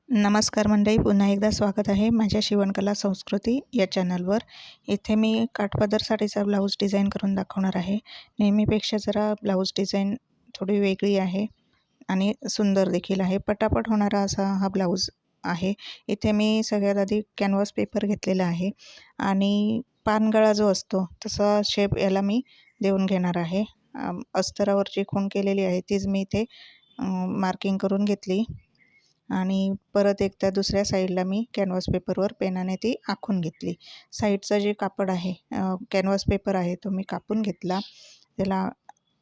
नमस्कार मंडळी, पुन्हा एकदा स्वागत आहे माझ्या शिवणकला संस्कृती या चॅनलवर. इथे मी काठपदर साडीचा ब्लाऊज डिझाईन करून दाखवणार आहे. नेहमीपेक्षा जरा ब्लाऊज डिझाईन थोडी वेगळी आहे आणि सुंदर देखील आहे. पटापट होणारा असा हा ब्लाऊज आहे. इथे मी सगळ्यात आधी कॅनव्हास पेपर घेतलेला आहे आणि पानगळा जो असतो तसा शेप याला मी देऊन घेणार आहे. अस्तरावर जी खूण केलेली आहे तीच मी इथे मार्किंग करून घेतली आणि परत एकदा दुसऱ्या साईडला मी कॅनव्हास पेपरवर पेनाने ती आखून घेतली. साईडचा जे कापड आहे कॅनव्हास पेपर आहे तो मी कापून घेतला त्याला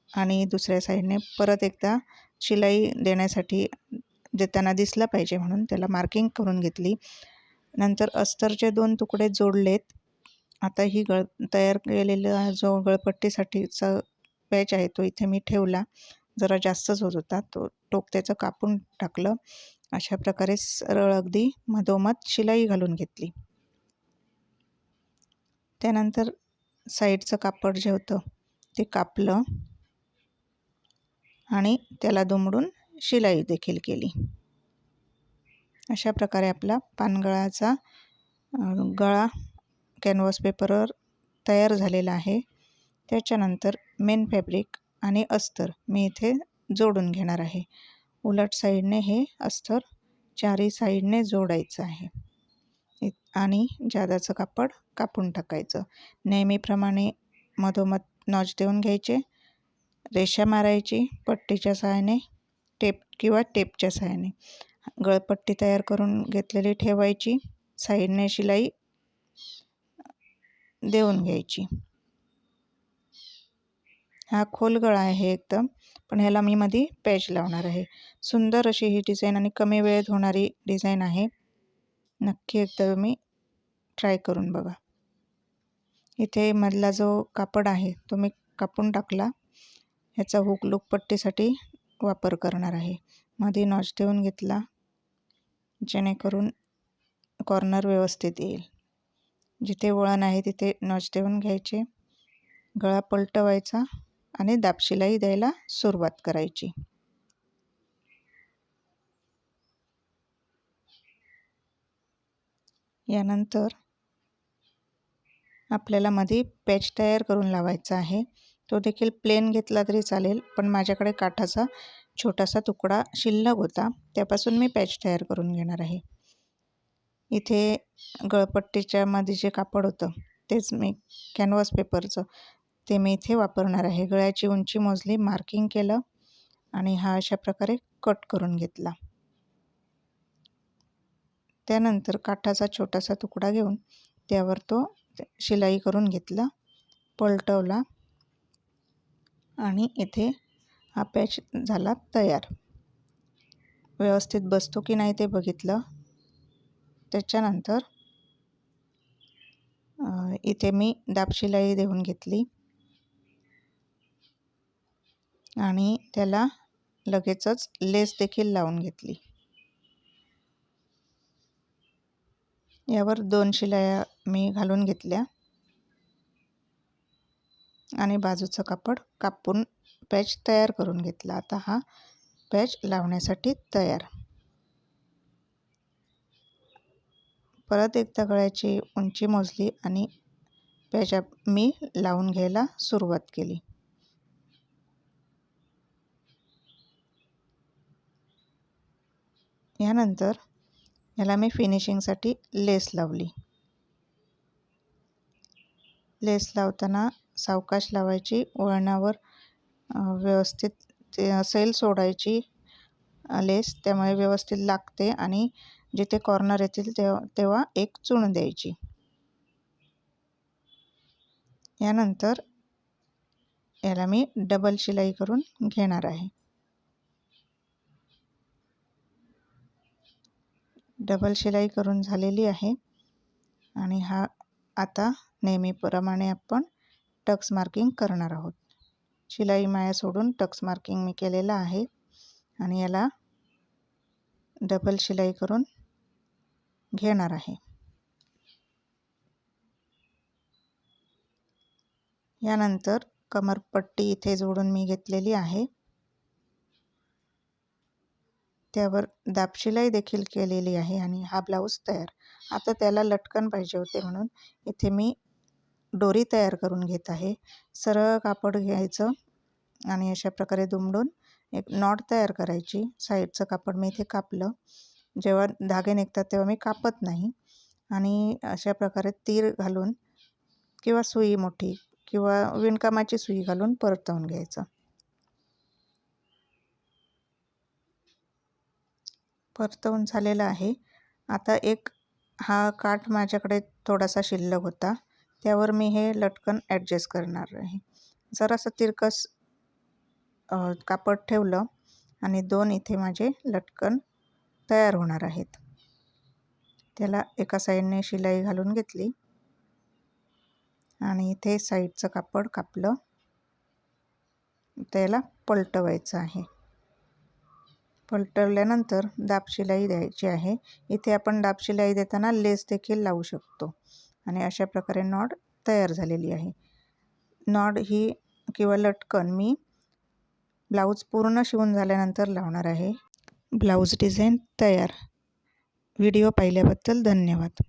आणि दुसऱ्या साईडने परत एकदा शिलाई देण्यासाठी देताना दिसला पाहिजे म्हणून त्याला मार्किंग करून घेतली. नंतर अस्तरचे 2 तुकडे जोडलेत. आता ही तयार केलेला जो गळपट्टीसाठीचा पॅच आहे तो इथे मी ठेवला. जरा जास्तच होत होता, तो टोक त्याचं कापून टाकलं. अशा प्रकारे सरळ अगदी मधोमध शिलाई घालून घेतली. त्यानंतर साईडचं कापड जे होतं ते कापलं आणि त्याला दुमडून शिलाई देखील केली. अशा प्रकारे आपला पानगळाचा गळा कॅनव्हास पेपरवर तयार झालेला आहे. त्याच्यानंतर मेन फॅब्रिक आणि अस्तर मी इथे जोडून घेणार आहे. उलट साईडने हे अस्तर चारी साईडने जोडायचं आहे आणि जादाचं कापड कापून टाकायचं. नेहमीप्रमाणे मधोमध नॉच देऊन घ्यायचे, रेषा मारायची पट्टीच्या सहाय्याने, टेप किंवा टेपच्या सहाय्याने. गळपट्टी तयार करून घेतलेली ठेवायची, साईडने शिलाई देऊन घ्यायची. हा खोल गळा आहे एकदम, पण ह्याला मी मध्ये पॅच लावणार आहे. सुंदर अशी ही डिझाईन आणि कमी वेळेत होणारी डिझाईन आहे. नक्की एकदा तुम्ही ट्राय करून बघा. इथे मधला जो कापड आहे तो मी कापून टाकला. ह्याचा हुक लूक पट्टीसाठी वापर करणार आहे. मध्ये नॉच देऊन घेतला जेणेकरून कॉर्नर व्यवस्थित येईल. जिथे वळण आहे तिथे नॉच देऊन घ्यायचे, गळा पलटवायचा आणि दाबशिलाई द्यायला सुरुवात करायची. यानंतर आपल्याला मध्ये पॅच तयार करून लावायचा आहे. तो देखील प्लेन घेतला तरी चालेल, पण माझ्याकडे काठाचा छोटासा तुकडा शिल्लक होता, त्यापासून मी पॅच तयार करून घेणार आहे. इथे गळपट्टीच्या मध्ये जे कापड होतं तेच मी कॅनव्हास पेपरचं ते मी इथे वापरणार आहे. गळ्याची उंची मोजली, मार्किंग केलं आणि हा अशा प्रकारे कट करून घेतला. त्यानंतर काठाचा छोटासा तुकडा घेऊन त्यावर तो शिलाई करून घेतला, पलटवला आणि इथे हा पॅच झाला तयार. व्यवस्थित बसतो की नाही ते बघितलं. त्याच्यानंतर इथे मी दाबशिलाई देऊन घेतली आणि त्याला लगेचच लेस देखील लावून घेतली. यावर 2 शिलाया मी घालून घेतल्या आणि बाजूचं कापड कापून पॅच तयार करून घेतला. आता हा पॅच लावण्यासाठी तयार. परत एकदा गळ्याची उंची मोजली आणि पॅच मी लावून घ्यायला सुरुवात केली. यानंतर याला मी फिनिशिंगसाठी लेस लावली. लेस लावताना सावकाश लावायची, वळणावर व्यवस्थित सैल सोडायची लेस, त्यामुळे व्यवस्थित लागते आणि जिथे कॉर्नर येतील तेव्हा एक चूण द्यायची. यानंतर याला मी डबल शिलाई करून घेणार आहे. डबल शिलाई करून झालेली आहे आणि हा आता नेहमीप्रमाणे आपण टक्स मार्किंग करणार आहोत. शिलाई माया सोडून टक्स मार्किंग मी केलेलं आहे आणि याला डबल शिलाई करून घेणार आहे. यानंतर कमरपट्टी इथे जोडून मी घेतलेली आहे. त्यावर दाबशिलाई देखील केलेली आहे आणि हा ब्लाऊज तयार. आता त्याला लटकन पाहिजे होते म्हणून इथे मी दोरी तयार करून घेत आहे. सरळ कापड घ्यायचं आणि अशा प्रकारे दुमडून एक नॉट तयार करायची. साईडचं कापड मी इथे कापलं. जेव्हा धागे निघतात तेव्हा मी कापत नाही आणि अशा प्रकारे तीर घालून किंवा सुई मोठी किंवा विणकामाची सुई घालून परतवून घ्यायचं. परतवून झालेला आहे. आता एक हा काठ माझ्याकडे थोडासा शिल्लक होता, त्यावर मी हे लटकन ॲडजस्ट करणार आहे. जरासं तिरकस कापड ठेवलं आणि 2 इथे माझे लटकन तयार होणार आहेत. त्याला एका साईडने शिलाई घालून घेतली आणि इथे साईडचं कापड कापलं. त्याला पलटवायचं आहे. पलटवल्यानंतर दाबशिलाई द्यायची आहे. इथे आपण दाबशिलाई देताना लेस देखील लावू शकतो आणि अशा प्रकारे नॉट तयार झालेली आहे. नॉट ही किंवा लटकन मी ब्लाऊज पूर्ण शिवून झाल्यानंतर लावणार आहे. ब्लाऊज डिझाईन तयार. व्हिडिओ पाहिल्याबद्दल धन्यवाद.